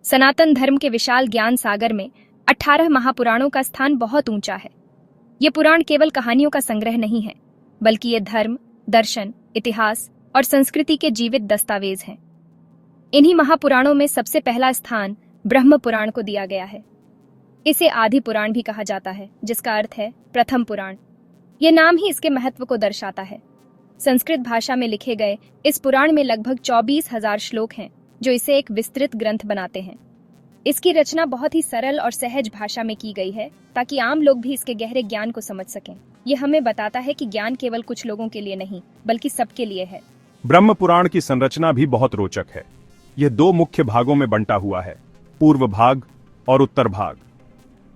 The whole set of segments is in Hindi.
सनातन धर्म के विशाल ज्ञान सागर में 18 महापुराणों का स्थान बहुत ऊंचा है। ये पुराण केवल कहानियों का संग्रह नहीं है, बल्कि ये धर्म, दर्शन, इतिहास और संस्कृति के जीवित दस्तावेज हैं। इन्हीं महापुराणों में सबसे पहला स्थान ब्रह्म पुराण को दिया गया है। इसे आदि पुराण भी कहा जाता है, जिसका अर्थ है प्रथम पुराण। ये नाम ही इसके महत्व को दर्शाता है। संस्कृत भाषा में लिखे गए इस पुराण में लगभग 24,000 श्लोक हैं, जो इसे एक विस्तृत ग्रंथ बनाते हैं। इसकी रचना बहुत ही सरल और सहज भाषा में की गई है, ताकि आम लोग भी इसके गहरे ज्ञान को समझ सकें। यह हमें बताता है कि ज्ञान केवल कुछ लोगों के लिए नहीं, बल्कि सबके लिए है। ब्रह्म पुराण की संरचना भी बहुत रोचक है। यह 2 मुख्य भागों में बंटा हुआ है, पूर्व भाग और उत्तर भाग।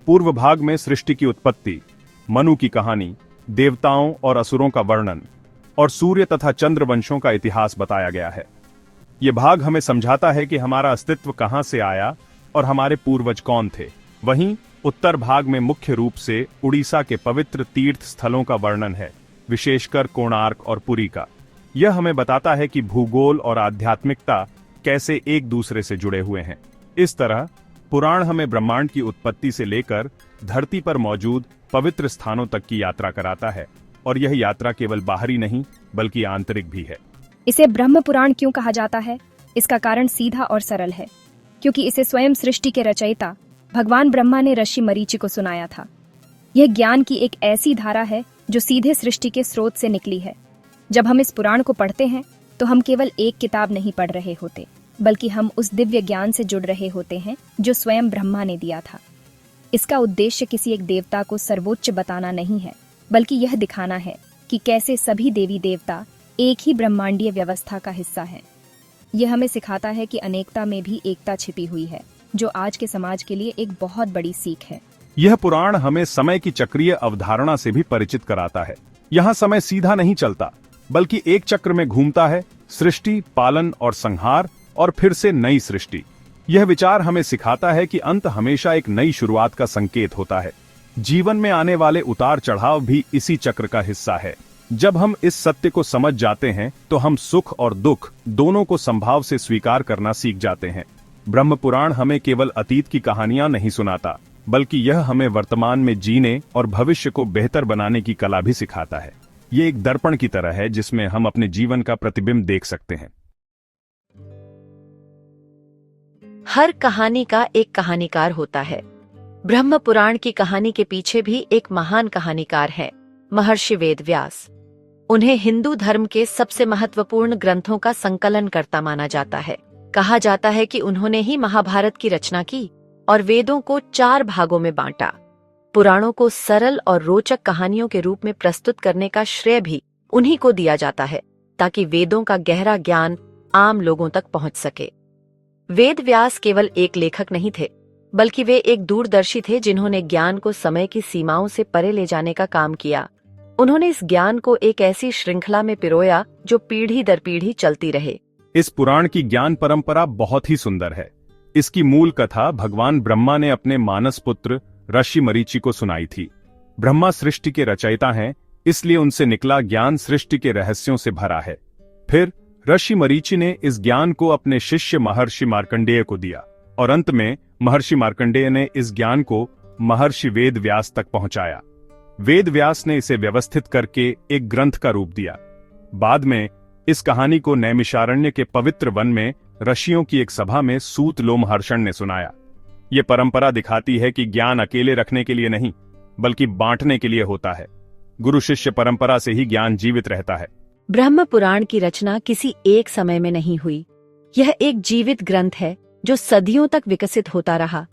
पूर्व भाग में सृष्टि की उत्पत्ति, मनु की कहानी, देवताओं और असुरों का वर्णन और सूर्य तथा चंद्र वंशों का इतिहास बताया गया है। यह भाग हमें समझाता है कि हमारा अस्तित्व कहां से आया और हमारे पूर्वज कौन थे। वहीं उत्तर भाग में मुख्य रूप से उड़ीसा के पवित्र तीर्थ स्थलों का वर्णन है, विशेषकर कोणार्क और पुरी का। यह हमें बताता है कि भूगोल और आध्यात्मिकता कैसे एक दूसरे से जुड़े हुए हैं। इस तरह पुराण हमें ब्रह्मांड की उत्पत्ति से लेकर धरती पर मौजूद पवित्र स्थानों तक की यात्रा कराता है, और यह यात्रा केवल बाहरी नहीं बल्कि आंतरिक भी है। इसे ब्रह्म पुराण क्यों कहा जाता है? इसका कारण सीधा और सरल है, क्योंकि इसे स्वयं सृष्टि के रचयिता भगवान ब्रह्मा ने ऋषि मरीचि को सुनाया था। यह ज्ञान की एक ऐसी धारा है जो सीधे सृष्टि के स्रोत से निकली है। जब हम इस पुराण को पढ़ते हैं तो हम केवल एक किताब नहीं पढ़ रहे होते, बल्कि हम उस दिव्य ज्ञान से जुड़ रहे होते हैं जो स्वयं ब्रह्मा ने दिया था। इसका उद्देश्य किसी एक देवता को सर्वोच्च बताना नहीं है, बल्कि यह दिखाना है कि कैसे सभी देवी देवता एक ही ब्रह्मांडीय व्यवस्था का हिस्सा हैं। यह हमें सिखाता है कि अनेकता में भी एकता छिपी हुई है, जो आज के समाज के लिए एक बहुत बड़ी सीख है। यह पुराण हमें समय की चक्रीय अवधारणा से भी परिचित कराता है। यहाँ समय सीधा नहीं चलता, बल्कि एक चक्र में घूमता है, सृष्टि, पालन और संहार, और फिर से नई सृष्टि। यह विचार हमें सिखाता है कि अंत हमेशा एक नई शुरुआत का संकेत होता है। जीवन में आने वाले उतार चढ़ाव भी इसी चक्र का हिस्सा है। जब हम इस सत्य को समझ जाते हैं तो हम सुख और दुख दोनों को संभाव से स्वीकार करना सीख जाते हैं। ब्रह्म पुराण हमें केवल अतीत की कहानियां नहीं सुनाता, बल्कि यह हमें वर्तमान में जीने और भविष्य को बेहतर बनाने की कला भी सिखाता है। ये एक दर्पण की तरह है जिसमें हम अपने जीवन का प्रतिबिंब देख सकते हैं। हर कहानी का एक कहानीकार होता है। ब्रह्म पुराण की कहानी के पीछे भी एक महान कहानीकार है, महर्षि वेद व्यास। उन्हें हिंदू धर्म के सबसे महत्वपूर्ण ग्रंथों का संकलन करता माना जाता है। कहा जाता है कि उन्होंने ही महाभारत की रचना की और वेदों को 4 भागों में बांटा। पुराणों को सरल और रोचक कहानियों के रूप में प्रस्तुत करने का श्रेय भी उन्हीं को दिया जाता है, ताकि वेदों का गहरा ज्ञान आम लोगों तक पहुंच सके। वेद व्यास केवल एक लेखक नहीं थे, बल्कि वे एक दूरदर्शी थे जिन्होंने ज्ञान को समय की सीमाओं से परे ले जाने का काम किया। उन्होंने इस ज्ञान को एक ऐसी श्रृंखला में पिरोया जो पीढ़ी दर पीढ़ी चलती रहे। इस पुराण की ज्ञान परंपरा बहुत ही सुंदर है। इसकी मूल कथा भगवान ब्रह्मा ने अपने मानस पुत्र ऋषि मरीचि को सुनाई थी। ब्रह्मा सृष्टि के रचयिता हैं, इसलिए उनसे निकला ज्ञान सृष्टि के रहस्यों से भरा है। फिर ऋषि मरीचि ने इस ज्ञान को अपने शिष्य महर्षि मार्कंडेय को दिया, और अंत में महर्षि मार्कंडेय ने इस ज्ञान को महर्षि वेद व्यास तक पहुंचाया। वेद व्यास ने इसे व्यवस्थित करके एक ग्रंथ का रूप दिया। बाद में इस कहानी को नैमिषारण्य के पवित्र वन में ऋषियों की एक सभा में सूत लोमहर्षण ने सुनाया। ये परंपरा दिखाती है कि ज्ञान अकेले रखने के लिए नहीं, बल्कि बांटने के लिए होता है। गुरु शिष्य परंपरा से ही ज्ञान जीवित रहता है। ब्रह्म पुराण की रचना किसी एक समय में नहीं हुई। यह एक जीवित ग्रंथ है जो सदियों तक विकसित होता रहा।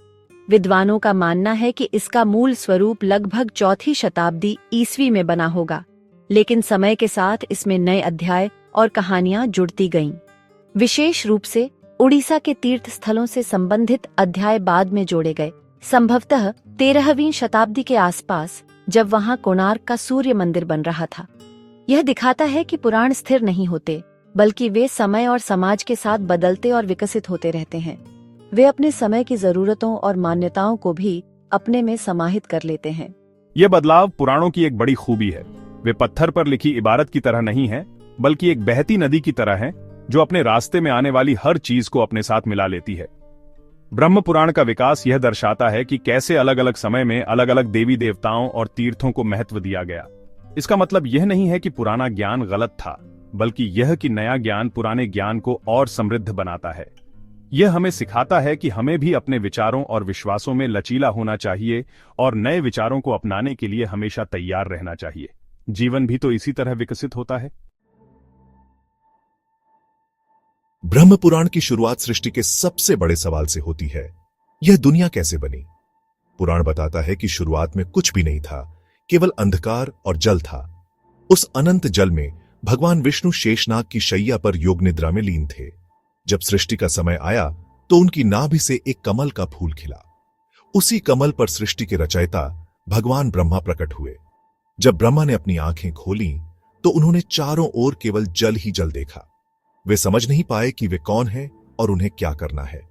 विद्वानों का मानना है कि इसका मूल स्वरूप लगभग 4वीं शताब्दी ईस्वी में बना होगा, लेकिन समय के साथ इसमें नए अध्याय और कहानियां जुड़ती गईं। विशेष रूप से उड़ीसा के तीर्थ स्थलों से संबंधित अध्याय बाद में जोड़े गए, संभवतः 13वीं शताब्दी के आसपास, जब वहां कोणार्क का सूर्य मंदिर बन रहा था। यह दिखाता है कि पुराण स्थिर नहीं होते, बल्कि वे समय और समाज के साथ बदलते और विकसित होते रहते हैं। वे अपने समय की जरूरतों और मान्यताओं को भी अपने में समाहित कर लेते हैं। यह बदलाव पुराणों की एक बड़ी खूबी है। वे पत्थर पर लिखी इबारत की तरह नहीं है, बल्कि एक बहती नदी की तरह है जो अपने रास्ते में आने वाली हर चीज को अपने साथ मिला लेती है। ब्रह्म पुराण का विकास यह दर्शाता है कि कैसे अलग अलग समय में अलग अलग देवी देवताओं और तीर्थों को महत्व दिया गया। इसका मतलब यह नहीं है कि पुराना ज्ञान गलत था, बल्कि यह कि नया ज्ञान पुराने ज्ञान को और समृद्ध बनाता है। यह हमें सिखाता है कि हमें भी अपने विचारों और विश्वासों में लचीला होना चाहिए और नए विचारों को अपनाने के लिए हमेशा तैयार रहना चाहिए। जीवन भी तो इसी तरह विकसित होता है। ब्रह्म पुराण की शुरुआत सृष्टि के सबसे बड़े सवाल से होती है, यह दुनिया कैसे बनी। पुराण बताता है कि शुरुआत में कुछ भी नहीं था, केवल अंधकार और जल था। उस अनंत जल में भगवान विष्णु शेषनाग की शैया पर योग निद्रा में लीन थे। जब सृष्टि का समय आया तो उनकी नाभि से एक कमल का फूल खिला। उसी कमल पर सृष्टि के रचयिता भगवान ब्रह्मा प्रकट हुए। जब ब्रह्मा ने अपनी आंखें खोली तो उन्होंने चारों ओर केवल जल ही जल देखा। वे समझ नहीं पाए कि वे कौन हैं और उन्हें क्या करना है।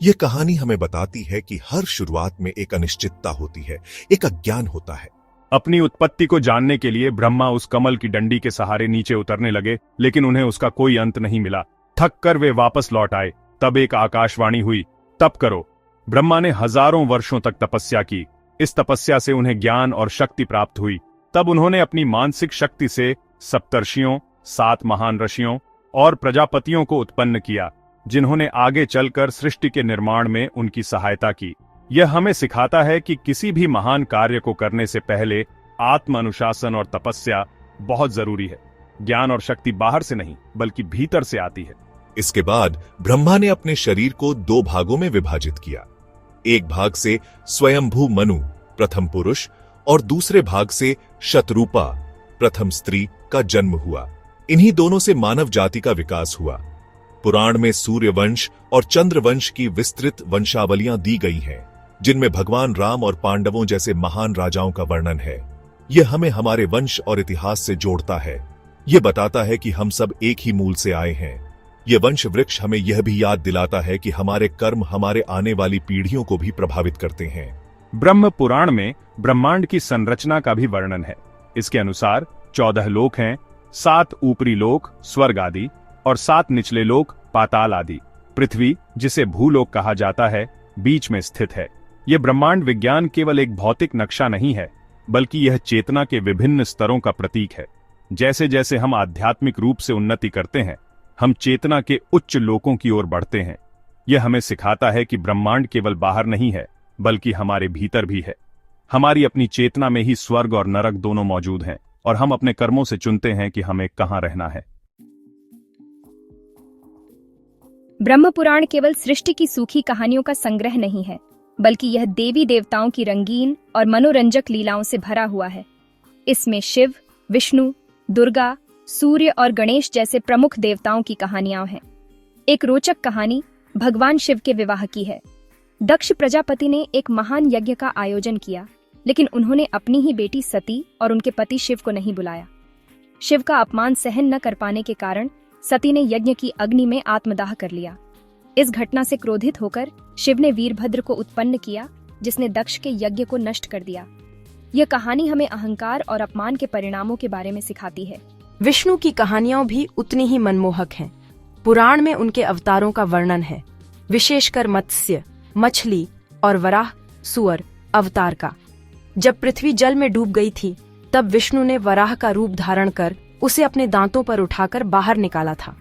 यह कहानी हमें बताती है कि हर शुरुआत में एक अनिश्चितता होती है, एक अज्ञान होता है। अपनी उत्पत्ति को जानने के लिए ब्रह्मा उस कमल की डंडी के सहारे नीचे उतरने लगे, लेकिन उन्हें उसका कोई अंत नहीं मिला। थक कर वे वापस लौट आए। तब एक आकाशवाणी हुई, तप करो। ब्रह्मा ने हजारों वर्षों तक तपस्या की। इस तपस्या से उन्हें ज्ञान और शक्ति प्राप्त हुई। तब उन्होंने अपनी मानसिक शक्ति से सप्तर्षियों, 7 महान ऋषियों और प्रजापतियों को उत्पन्न किया, जिन्होंने आगे चलकर सृष्टि के निर्माण में उनकी सहायता की। यह हमें सिखाता है कि किसी भी महान कार्य को करने से पहले आत्म अनुशासन और तपस्या बहुत जरूरी है। ज्ञान और शक्ति बाहर से नहीं, बल्कि भीतर से आती है। इसके बाद ब्रह्मा ने अपने शरीर को 2 भागों में विभाजित किया। एक भाग से स्वयंभू मनु, प्रथम पुरुष, और दूसरे भाग से शतरूपा, प्रथम स्त्री का जन्म हुआ। इन्हीं दोनों से मानव जाति का विकास हुआ। पुराण में सूर्य वंश और चंद्र वंश की विस्तृत वंशावलियां दी गई हैं, जिनमें भगवान राम और पांडवों जैसे महान राजाओं का वर्णन है। यह हमें हमारे वंश और इतिहास से जोड़ता है। यह बताता है कि हम सब एक ही मूल से आए हैं। यह वंश वृक्ष हमें यह भी याद दिलाता है कि हमारे कर्म हमारे आने वाली पीढ़ियों को भी प्रभावित करते हैं। ब्रह्म पुराण में ब्रह्मांड की संरचना का भी वर्णन है। इसके अनुसार 14 लोक हैं, 7 ऊपरी लोक स्वर्ग आदि और 7 निचले लोक पाताल आदि। पृथ्वी, जिसे भूलोक कहा जाता है, बीच में स्थित है। यह ब्रह्मांड विज्ञान केवल एक भौतिक नक्शा नहीं है, बल्कि यह चेतना के विभिन्न स्तरों का प्रतीक है। जैसे जैसे हम आध्यात्मिक रूप से उन्नति करते हैं, हम चेतना के उच्च लोकों की ओर बढ़ते हैं। यह हमें सिखाता है कि ब्रह्मांड केवल बाहर नहीं है, बल्कि हमारे भीतर भी है। हमारी अपनी चेतना में ही स्वर्ग और नरक दोनों मौजूद हैं, और हम अपने कर्मों से चुनते हैं कि हमें कहां रहना है। ब्रह्म पुराण केवल सृष्टि की सूखी कहानियों का संग्रह नहीं है, बल्कि यह देवी देवताओं की रंगीन और मनोरंजक लीलाओं से भरा हुआ है। इसमें शिव, विष्णु, दुर्गा, सूर्य और गणेश जैसे प्रमुख देवताओं की कहानियां हैं। एक रोचक कहानी भगवान शिव के विवाह की है। दक्ष प्रजापति ने एक महान यज्ञ का आयोजन किया, लेकिन उन्होंने अपनी ही बेटी सती और उनके पति शिव को नहीं बुलाया। शिव का अपमान सहन न कर पाने के कारण सती ने यज्ञ की अग्नि में आत्मदाह कर लिया। इस घटना से क्रोधित होकर शिव ने वीरभद्र को उत्पन्न किया, जिसने दक्ष के यज्ञ को नष्ट कर दिया। यह कहानी हमें अहंकार और अपमान के परिणामों के बारे में सिखाती है। विष्णु की कहानियां भी उतनी ही मनमोहक हैं। पुराण में उनके अवतारों का वर्णन है, विशेषकर मत्स्य, मछली और वराह सुअर अवतार का। जब पृथ्वी जल में डूब गई थी, तब विष्णु ने वराह का रूप धारण कर उसे अपने दांतों पर उठाकर बाहर निकाला था।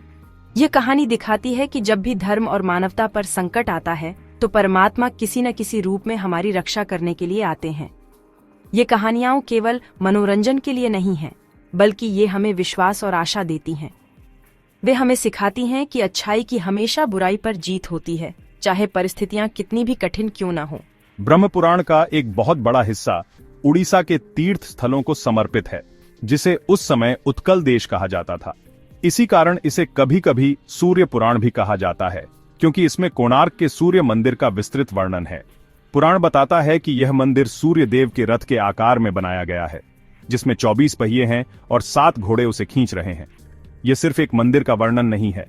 यह कहानी दिखाती है कि जब भी धर्म और मानवता पर संकट आता है, तो परमात्मा किसी न किसी रूप में हमारी रक्षा करने के लिए आते हैं। ये कहानियां केवल मनोरंजन के लिए नहीं हैं, बल्कि ये हमें विश्वास और आशा देती हैं। वे हमें सिखाती हैं कि अच्छाई की हमेशा बुराई पर जीत होती है, चाहे परिस्थितियां कितनी भी कठिन क्यों न हो। ब्रह्म पुराण का एक बहुत बड़ा हिस्सा उड़ीसा के तीर्थ स्थलों को समर्पित है, जिसे उस समय उत्कल देश कहा जाता था। इसी कारण इसे कभी कभी सूर्य पुराण भी कहा जाता है, क्योंकि इसमें कोणार्क के सूर्य मंदिर का विस्तृत वर्णन है। पुराण बताता है कि यह मंदिर सूर्य देव के रथ के आकार में बनाया गया है, जिसमें 24 पहिए हैं और 7 घोड़े उसे खींच रहे हैं। यह सिर्फ एक मंदिर का वर्णन नहीं है,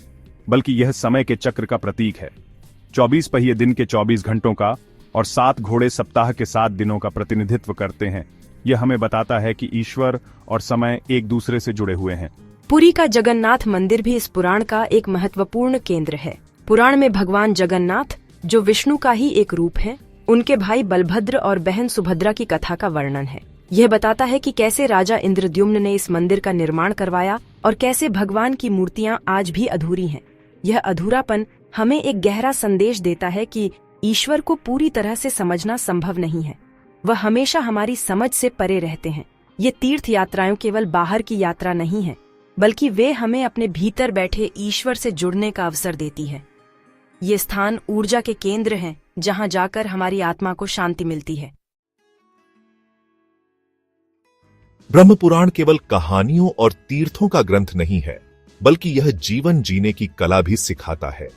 बल्कि यह समय के चक्र का प्रतीक है। 24 पहिए दिन के 24 घंटों का और 7 घोड़े सप्ताह के 7 दिनों का प्रतिनिधित्व करते हैं। यह हमें बताता है कि ईश्वर और समय एक दूसरे से जुड़े हुए हैं। पुरी का जगन्नाथ मंदिर भी इस पुराण का एक महत्वपूर्ण केंद्र है। पुराण में भगवान जगन्नाथ जो विष्णु का ही एक रूप है। उनके भाई बलभद्र और बहन सुभद्रा की कथा का वर्णन है। यह बताता है कि कैसे राजा इंद्रद्युम्न ने इस मंदिर का निर्माण करवाया और कैसे भगवान की मूर्तियां आज भी अधूरी हैं। यह अधूरापन हमें एक गहरा संदेश देता है कि ईश्वर को पूरी तरह से समझना संभव नहीं है। वह हमेशा हमारी समझ से परे रहते हैं। ये तीर्थ यात्राएं केवल बाहर की यात्रा नहीं है, बल्कि वे हमें अपने भीतर बैठे ईश्वर से जुड़ने का अवसर देती है। ये स्थान ऊर्जा के केंद्र हैं, जहां जाकर हमारी आत्मा को शांति मिलती है। ब्रह्म पुराण केवल कहानियों और तीर्थों का ग्रंथ नहीं है, बल्कि यह जीवन जीने की कला भी सिखाता है।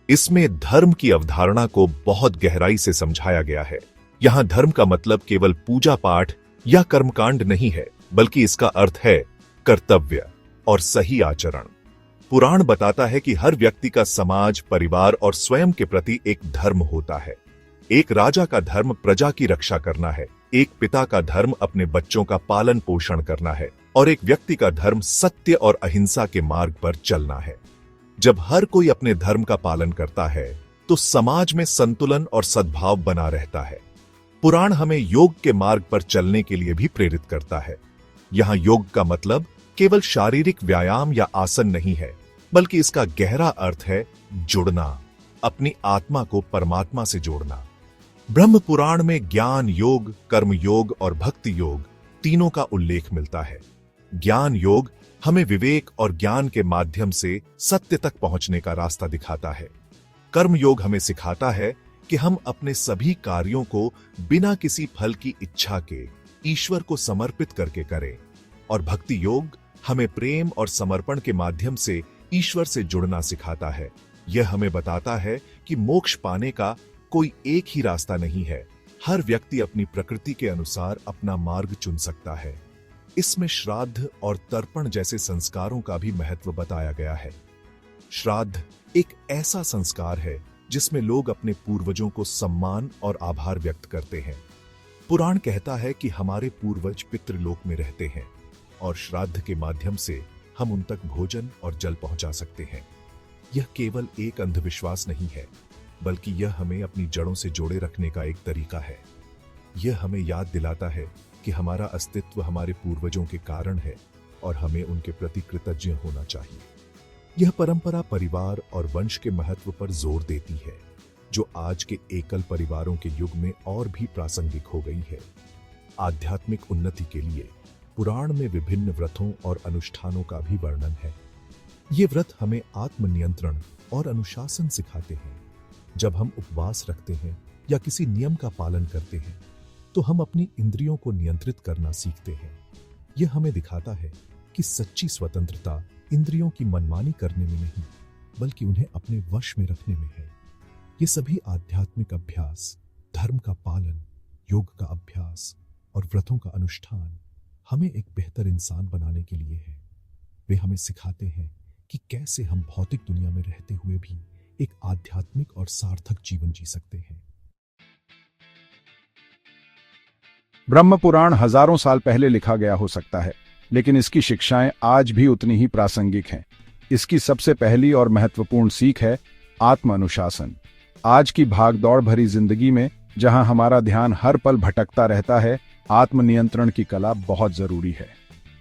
इसमें धर्म की अवधारणा को बहुत गहराई से समझाया गया है। यहां धर्म का मतलब केवल पूजा पाठ या कर्मकांड नहीं है, बल्कि इसका अर्थ है कर्तव्य और सही आचरण। पुराण बताता है कि हर व्यक्ति का समाज, परिवार और स्वयं के प्रति एक धर्म होता है। एक राजा का धर्म प्रजा की रक्षा करना है, एक पिता का धर्म अपने बच्चों का पालन पोषण करना है और एक व्यक्ति का धर्म सत्य और अहिंसा के मार्ग पर चलना है। जब हर कोई अपने धर्म का पालन करता है तो समाज में संतुलन और सद्भाव बना रहता है। पुराण हमें योग के मार्ग पर चलने के लिए भी प्रेरित करता है। यहां योग का मतलब केवल शारीरिक व्यायाम या आसन नहीं है, बल्कि इसका गहरा अर्थ है जुड़ना, अपनी आत्मा को परमात्मा से जोड़ना। ब्रह्म पुराण में ज्ञान योग, कर्म योग और भक्ति योग तीनों का उल्लेख मिलता है। ज्ञान योग हमें विवेक और ज्ञान के माध्यम से सत्य तक पहुंचने का रास्ता दिखाता है। कर्म योग हमें सिखाता है कि हम अपने सभी कार्यों को बिना किसी फल की इच्छा के ईश्वर को समर्पित करके करें। और भक्ति योग हमें प्रेम और समर्पण के माध्यम से ईश्वर से जुड़ना सिखाता है। यह हमें बताता है कि मोक्ष पाने का कोई एक ही रास्ता नहीं है। हर व्यक्ति अपनी प्रकृति के अनुसार अपना मार्ग चुन सकता है। इसमें श्राद्ध और तर्पण जैसे संस्कारों का भी महत्व बताया गया है। श्राद्ध एक ऐसा संस्कार है जिसमें लोग अपने पूर्वजों को सम्मान और आभार व्यक्त करते हैं। पुराण कहता है कि हमारे पूर्वज पितृलोक में रहते हैं और श्राद्ध के माध्यम से हम उन तक भोजन और जल पहुंचा सकते हैं। यह केवल एक अंधविश्वास नहीं है, बल्कि यह हमें अपनी जड़ों से जोड़े रखने का एक तरीका है। यह हमें याद दिलाता है कि हमारा अस्तित्व हमारे पूर्वजों के कारण है और हमें उनके प्रति कृतज्ञ होना चाहिए। यह परंपरा परिवार और वंश के महत्व पर जोर देती है, जो आज के एकल परिवारों के युग में और भी प्रासंगिक हो गई है। आध्यात्मिक उन्नति के लिए पुराण में विभिन्न व्रतों और अनुष्ठानों का भी वर्णन है। ये व्रत हमें आत्मनियंत्रण और अनुशासन सिखाते हैं। जब हम उपवास रखते हैं या किसी नियम का पालन करते हैं, तो हम अपनी इंद्रियों को नियंत्रित करना सीखते हैं। यह हमें दिखाता है कि सच्ची स्वतंत्रता इंद्रियों की मनमानी करने में नहीं, बल्कि उन्हें अपने वश में रखने में है। ये सभी आध्यात्मिक अभ्यास, धर्म का पालन, योग का अभ्यास और व्रतों का अनुष्ठान हमें एक बेहतर इंसान बनाने के लिए है। वे हमें सिखाते हैं कि कैसे हम भौतिक दुनिया में रहते हुए भी एक आध्यात्मिक और सार्थक जीवन जी सकते हैं। ब्रह्म पुराण हजारों साल पहले लिखा गया हो सकता है, लेकिन इसकी शिक्षाएं आज भी उतनी ही प्रासंगिक हैं। इसकी सबसे पहली और महत्वपूर्ण सीख है आत्म अनुशासन। आज की भागदौड़ भरी जिंदगी में जहां हमारा ध्यान हर पल भटकता रहता है, आत्मनियंत्रण की कला बहुत जरूरी है।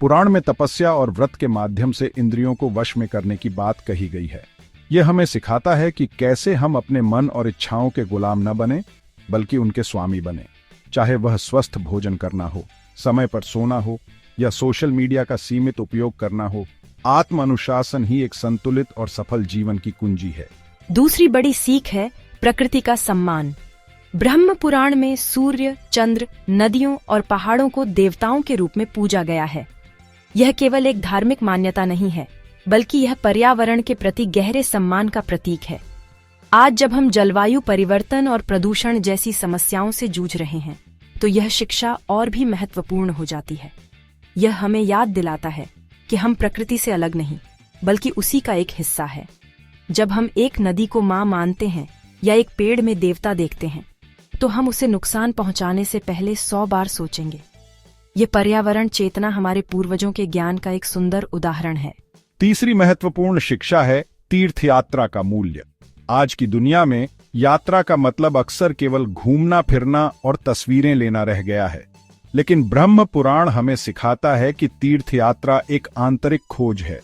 पुराण में तपस्या और व्रत के माध्यम से इंद्रियों को वश में करने की बात कही गई है। यह हमें सिखाता है कि कैसे हम अपने मन और इच्छाओं के गुलाम न बने, बल्कि उनके स्वामी बने। चाहे वह स्वस्थ भोजन करना हो, समय पर सोना हो या सोशल मीडिया का सीमित उपयोग करना हो, आत्म अनुशासन ही एक संतुलित और सफल जीवन की कुंजी है। दूसरी बड़ी सीख है प्रकृति का सम्मान। ब्रह्म पुराण में सूर्य, चंद्र, नदियों और पहाड़ों को देवताओं के रूप में पूजा गया है। यह केवल एक धार्मिक मान्यता नहीं है, बल्कि यह पर्यावरण के प्रति गहरे सम्मान का प्रतीक है। आज जब हम जलवायु परिवर्तन और प्रदूषण जैसी समस्याओं से जूझ रहे हैं, तो यह शिक्षा और भी महत्वपूर्ण हो जाती है। यह हमें याद दिलाता है कि हम प्रकृति से अलग नहीं, बल्कि उसी का एक हिस्सा है। जब हम एक नदी को मां मानते हैं या एक पेड़ में देवता देखते हैं, तो हम उसे नुकसान पहुंचाने से पहले 100 बार सोचेंगे। ये पर्यावरण चेतना हमारे पूर्वजों के ज्ञान का एक सुंदर उदाहरण है। तीसरी महत्वपूर्ण शिक्षा है तीर्थ यात्रा का मूल्य। आज की दुनिया में यात्रा का मतलब अक्सर केवल घूमना फिरना और तस्वीरें लेना रह गया है, लेकिन ब्रह्म पुराण हमें सिखाता है कि तीर्थ यात्रा एक आंतरिक खोज है।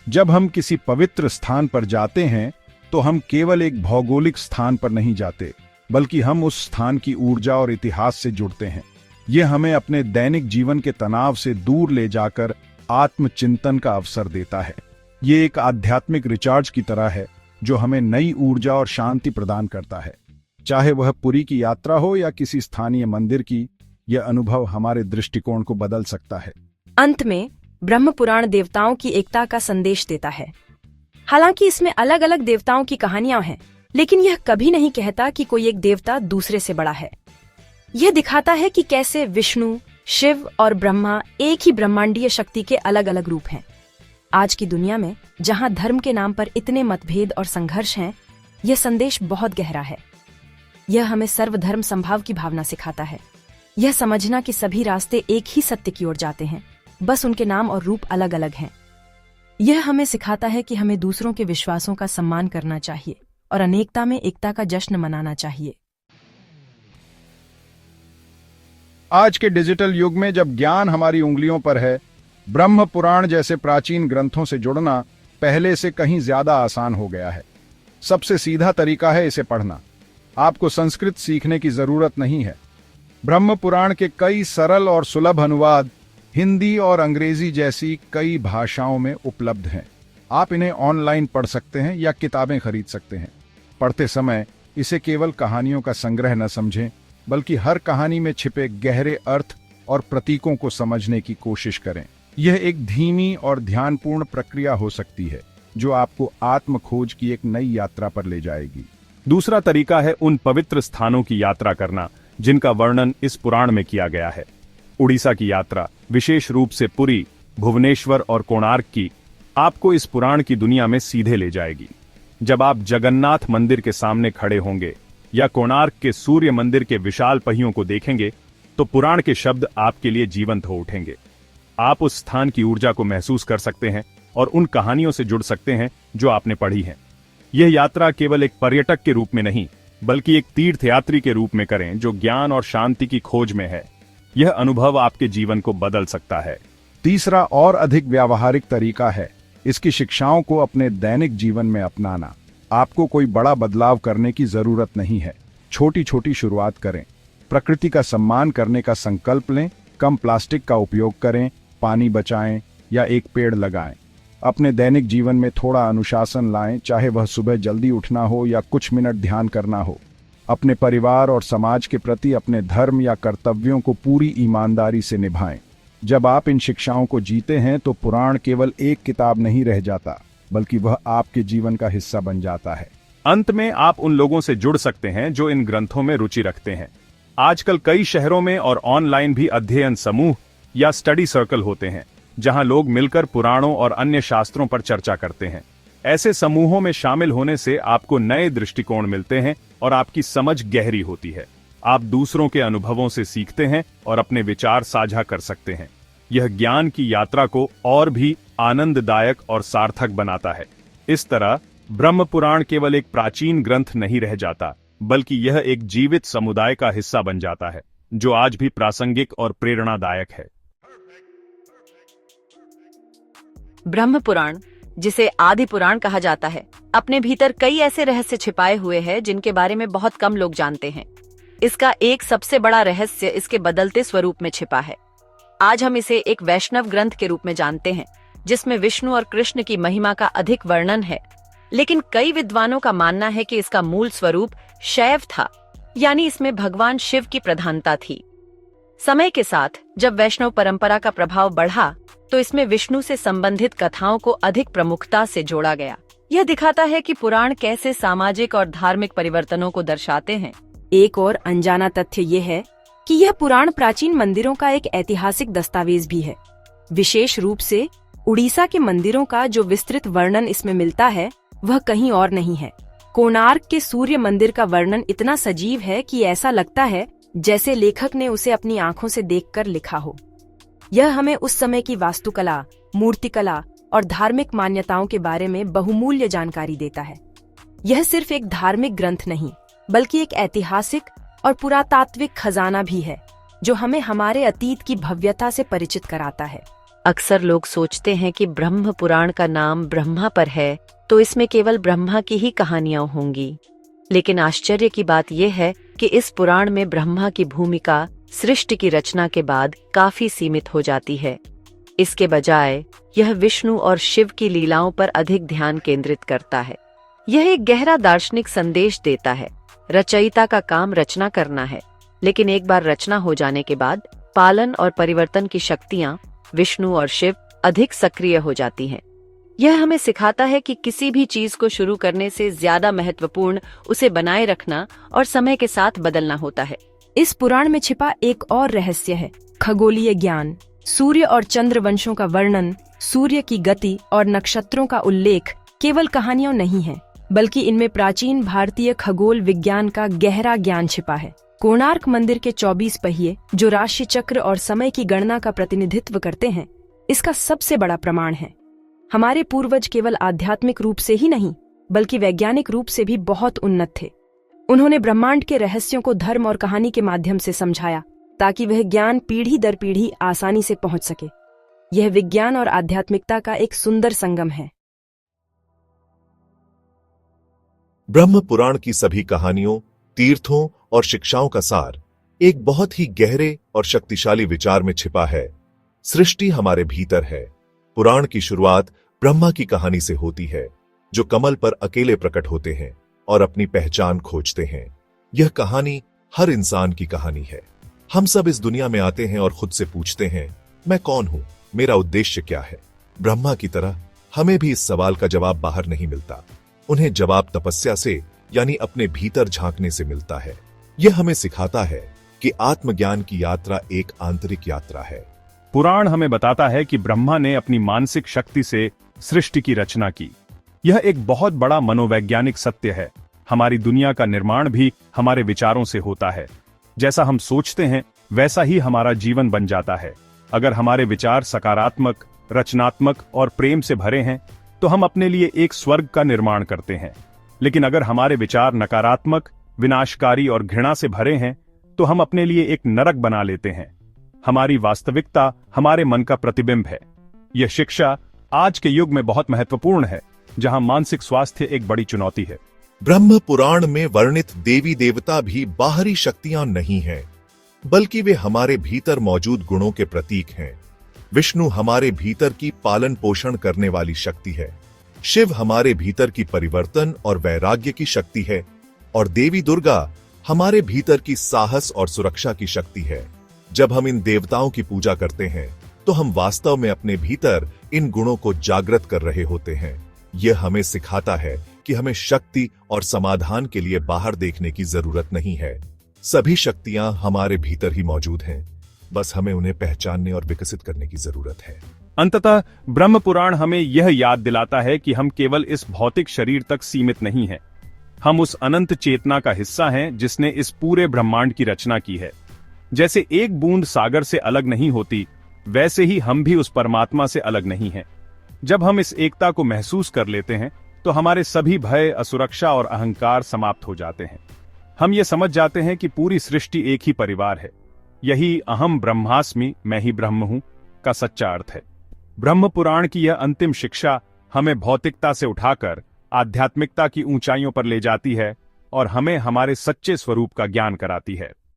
जब हम किसी पवित्र स्थान पर जाते हैं तो हम केवल एक भौगोलिक स्थान पर नहीं जाते, बल्कि हम उस स्थान की ऊर्जा और इतिहास से जुड़ते हैं। यह हमें अपने दैनिक जीवन के तनाव से दूर ले जाकर आत्मचिंतन का अवसर देता है। ये एक आध्यात्मिक रिचार्ज की तरह है जो हमें नई ऊर्जा और शांति प्रदान करता है। चाहे वह पुरी की यात्रा हो या किसी स्थानीय मंदिर की, यह अनुभव हमारे दृष्टिकोण को बदल सकता है। अंत में ब्रह्म पुराण देवताओं की एकता का संदेश देता है। हालांकि इसमें अलग अलग देवताओं की कहानियां हैं, लेकिन यह कभी नहीं कहता कि कोई एक देवता दूसरे से बड़ा है। यह दिखाता है कि कैसे विष्णु, शिव और ब्रह्मा एक ही ब्रह्मांडीय शक्ति के अलग अलग रूप हैं। आज की दुनिया में जहां धर्म के नाम पर इतने मतभेद और संघर्ष हैं, यह संदेश बहुत गहरा है। यह हमें सर्वधर्म संभाव की भावना सिखाता है। यह समझना कि सभी रास्ते एक ही सत्य की ओर जाते हैं, बस उनके नाम और रूप अलग अलग हैं। यह हमें सिखाता है कि हमें दूसरों के विश्वासों का सम्मान करना चाहिए और अनेकता में एकता का जश्न मनाना चाहिए। आज के डिजिटल युग में जब ज्ञान हमारी उंगलियों पर है, ब्रह्म पुराण जैसे प्राचीन ग्रंथों से जुड़ना पहले से कहीं ज्यादा आसान हो गया है। सबसे सीधा तरीका है इसे पढ़ना। आपको संस्कृत सीखने की जरूरत नहीं है। ब्रह्म पुराण के कई सरल और सुलभ अनुवाद हिंदी और अंग्रेजी जैसी कई भाषाओं में उपलब्ध हैं। आप इन्हें ऑनलाइन पढ़ सकते हैं या किताबें खरीद सकते हैं। पढ़ते समय इसे केवल कहानियों का संग्रह न समझें, बल्कि हर कहानी में छिपे गहरे अर्थ और प्रतीकों को समझने की कोशिश करें। यह एक धीमी और ध्यानपूर्ण प्रक्रिया हो सकती है जो आपको आत्म खोज की एक नई यात्रा पर ले जाएगी। दूसरा तरीका है उन पवित्र स्थानों की यात्रा करना जिनका वर्णन इस पुराण में किया गया है। उड़ीसा की यात्रा, विशेष रूप से पुरी, भुवनेश्वर और कोणार्क की, आपको इस पुराण की दुनिया में सीधे ले जाएगी। जब आप जगन्नाथ मंदिर के सामने खड़े होंगे या कोणार्क के सूर्य मंदिर के विशाल पहियों को देखेंगे तो पुराण के शब्द आपके लिए जीवंत हो उठेंगे। आप उस स्थान की ऊर्जा को महसूस कर सकते हैं और उन कहानियों से जुड़ सकते हैं जो आपने पढ़ी हैं। यह यात्रा केवल एक पर्यटक के रूप में नहीं, बल्कि एक तीर्थयात्री के रूप में करें जो ज्ञान और शांति की खोज में है। यह अनुभव आपके जीवन को बदल सकता है। तीसरा और अधिक व्यावहारिक तरीका है इसकी शिक्षाओं को अपने दैनिक जीवन में अपनाना। आपको कोई बड़ा बदलाव करने की जरूरत नहीं है। छोटी छोटी शुरुआत करें। प्रकृति का सम्मान करने का संकल्प लें, कम प्लास्टिक का उपयोग करें, पानी बचाएं या एक पेड़ लगाएं। अपने दैनिक जीवन में थोड़ा अनुशासन लाएं, चाहे वह सुबह जल्दी उठना हो या कुछ मिनट ध्यान करना हो। अपने परिवार और समाज के प्रति अपने धर्म या कर्तव्यों को पूरी ईमानदारी से निभाएं। जब आप इन शिक्षाओं को जीते हैं तो पुराण केवल एक किताब नहीं रह जाता, बल्कि वह आपके जीवन का हिस्सा बन जाता है। अंत में आप उन लोगों से जुड़ सकते हैं जो इन ग्रंथों में रुचि रखते हैं। आजकल कई शहरों में और ऑनलाइन भी अध्ययन समूह या स्टडी सर्कल होते हैं जहां लोग मिलकर पुराणों और अन्य शास्त्रों पर चर्चा करते हैं। ऐसे समूहों में शामिल होने से आपको नए दृष्टिकोण मिलते हैं और आपकी समझ गहरी होती है। आप दूसरों के अनुभवों से सीखते हैं और अपने विचार साझा कर सकते हैं। यह ज्ञान की यात्रा को और भी आनंददायक और सार्थक बनाता है। इस तरह ब्रह्म पुराण केवल एक प्राचीन ग्रंथ नहीं रह जाता, बल्कि यह एक जीवित समुदाय का हिस्सा बन जाता है जो आज भी प्रासंगिक और प्रेरणादायक है। ब्रह्म पुराण, जिसे आदि पुराण कहा जाता है, अपने भीतर कई ऐसे रहस्य छिपाए हुए हैं जिनके बारे में बहुत कम लोग जानते हैं। इसका एक सबसे बड़ा रहस्य इसके बदलते स्वरूप में छिपा है। आज हम इसे एक वैष्णव ग्रंथ के रूप में जानते हैं जिसमें विष्णु और कृष्ण की महिमा का अधिक वर्णन है, लेकिन कई विद्वानों का मानना है कि इसका मूल स्वरूप शैव था, यानी इसमें भगवान शिव की प्रधानता थी। समय के साथ जब वैष्णव परंपरा का प्रभाव बढ़ा तो इसमें विष्णु से संबंधित कथाओं को अधिक प्रमुखता से जोड़ा गया। यह दिखाता है कि पुराण कैसे सामाजिक और धार्मिक परिवर्तनों को दर्शाते हैं। एक और अनजाना तथ्य ये है कि यह पुराण प्राचीन मंदिरों का एक ऐतिहासिक दस्तावेज भी है। विशेष रूप से उड़ीसा के मंदिरों का जो विस्तृत वर्णन इसमें मिलता है वह कहीं और नहीं है। कोणार्क के सूर्य मंदिर का वर्णन इतना सजीव है कि ऐसा लगता है जैसे लेखक ने उसे अपनी आंखों से देखकर लिखा हो। यह हमें उस समय की वास्तुकला, मूर्तिकला और धार्मिक मान्यताओं के बारे में बहुमूल्य जानकारी देता है। यह सिर्फ एक धार्मिक ग्रंथ नहीं, बल्कि एक ऐतिहासिक और पुरातात्विक खजाना भी है जो हमें हमारे अतीत की भव्यता से परिचित कराता है। अक्सर लोग सोचते हैं कि ब्रह्म पुराण का नाम ब्रह्मा पर है तो इसमें केवल ब्रह्मा की ही कहानियां होंगी, लेकिन आश्चर्य की बात यह है कि इस पुराण में ब्रह्मा की भूमिका सृष्टि की रचना के बाद काफी सीमित हो जाती है। इसके बजाय यह विष्णु और शिव की लीलाओं पर अधिक ध्यान केंद्रित करता है। यह एक गहरा दार्शनिक संदेश देता है। रचयिता का काम रचना करना है, लेकिन एक बार रचना हो जाने के बाद पालन और परिवर्तन की शक्तियां विष्णु और शिव अधिक सक्रिय हो जाती हैं। यह हमें सिखाता है कि किसी भी चीज को शुरू करने से ज्यादा महत्वपूर्ण उसे बनाए रखना और समय के साथ बदलना होता है। इस पुराण में छिपा एक और रहस्य है, खगोलीय ज्ञान। सूर्य और चंद्र वंशों का वर्णन, सूर्य की गति और नक्षत्रों का उल्लेख केवल कहानियों नहीं है, बल्कि इनमें प्राचीन भारतीय खगोल विज्ञान का गहरा ज्ञान छिपा है। कोणार्क मंदिर के 24 पहिए जो राशि चक्र और समय की गणना का प्रतिनिधित्व करते हैं, इसका सबसे बड़ा प्रमाण है। हमारे पूर्वज केवल आध्यात्मिक रूप से ही नहीं, बल्कि वैज्ञानिक रूप से भी बहुत उन्नत थे। उन्होंने ब्रह्मांड के रहस्यों को धर्म और कहानी के माध्यम से समझाया, ताकि वह ज्ञान पीढ़ी दर पीढ़ी आसानी से पहुंच सके। यह विज्ञान और आध्यात्मिकता का एक सुंदर संगम है। ब्रह्म पुराण की सभी कहानियों, तीर्थों और शिक्षाओं का सार एक बहुत ही गहरे और शक्तिशाली विचार में छिपा है। सृष्टि हमारे भीतर है। पुराण की शुरुआत ब्रह्मा की कहानी से होती है, जो कमल पर अकेले प्रकट होते हैं और अपनी पहचान खोजते हैं। यह कहानी हर इंसान की कहानी है। हम सब इस दुनिया में आते हैं और खुद से पूछते हैं, मैं कौन हूं, मेरा उद्देश्य क्या है। ब्रह्मा की तरह हमें भी इस सवाल का जवाब बाहर नहीं मिलता। उन्हें जवाब तपस्या से, यानी अपने भीतर झांकने से मिलता है। यह हमें सिखाता है कि आत्मज्ञान की यात्रा एक आंतरिक यात्रा है। पुराण हमें बताता है कि ब्रह्मा ने अपनी मानसिक शक्ति से सृष्टि की रचना की। यह एक बहुत बड़ा मनोवैज्ञानिक सत्य है। हमारी दुनिया का निर्माण भी हमारे विचारों से होता है। जैसा हम सोचते हैं वैसा ही हमारा जीवन बन जाता है। अगर हमारे विचार सकारात्मक, रचनात्मक और प्रेम से भरे हैं तो हम अपने लिए एक स्वर्ग का निर्माण करते हैं। लेकिन अगर हमारे विचार नकारात्मक, विनाशकारी और घृणा से भरे हैं तो हम अपने लिए एक नरक बना लेते हैं। हमारी वास्तविकता हमारे मन का प्रतिबिंब है। यह शिक्षा आज के युग में बहुत महत्वपूर्ण है, जहां मानसिक स्वास्थ्य एक बड़ी चुनौती है। ब्रह्म पुराण में वर्णित देवी देवता भी बाहरी शक्तियां नहीं हैं, बल्कि वे हमारे भीतर मौजूद गुणों के प्रतीक हैं। विष्णु हमारे भीतर की पालन पोषण करने वाली शक्ति है। शिव हमारे भीतर की परिवर्तन और वैराग्य की शक्ति है, और देवी दुर्गा हमारे भीतर की साहस और सुरक्षा की शक्ति है। जब हम इन देवताओं की पूजा करते हैं तो हम वास्तव में अपने भीतर इन गुणों को जागृत कर रहे होते हैं। यह हमें सिखाता है कि हमें शक्ति और समाधान के लिए बाहर देखने की जरूरत नहीं है। सभी शक्तियां हमारे भीतर ही मौजूद हैं, बस हमें उन्हें पहचानने और विकसित करने की जरूरत है। अंततः ब्रह्म पुराण हमें यह याद दिलाता है कि हम केवल इस भौतिक शरीर तक सीमित नहीं हैं। हम उस अनंत चेतना का हिस्सा हैं जिसने इस पूरे ब्रह्मांड की रचना की है। जैसे एक बूंद सागर से अलग नहीं होती, वैसे ही हम भी उस परमात्मा से अलग नहीं हैं। जब हम इस एकता को महसूस कर लेते हैं तो हमारे सभी भय, असुरक्षा और अहंकार समाप्त हो जाते हैं। हम ये समझ जाते हैं कि पूरी सृष्टि एक ही परिवार है। यही अहम ब्रह्मास्मि, मैं ही ब्रह्म हूं का सच्चा अर्थ है। ब्रह्म पुराण की यह अंतिम शिक्षा हमें भौतिकता से उठाकर आध्यात्मिकता की ऊंचाइयों पर ले जाती है और हमें हमारे सच्चे स्वरूप का ज्ञान कराती है।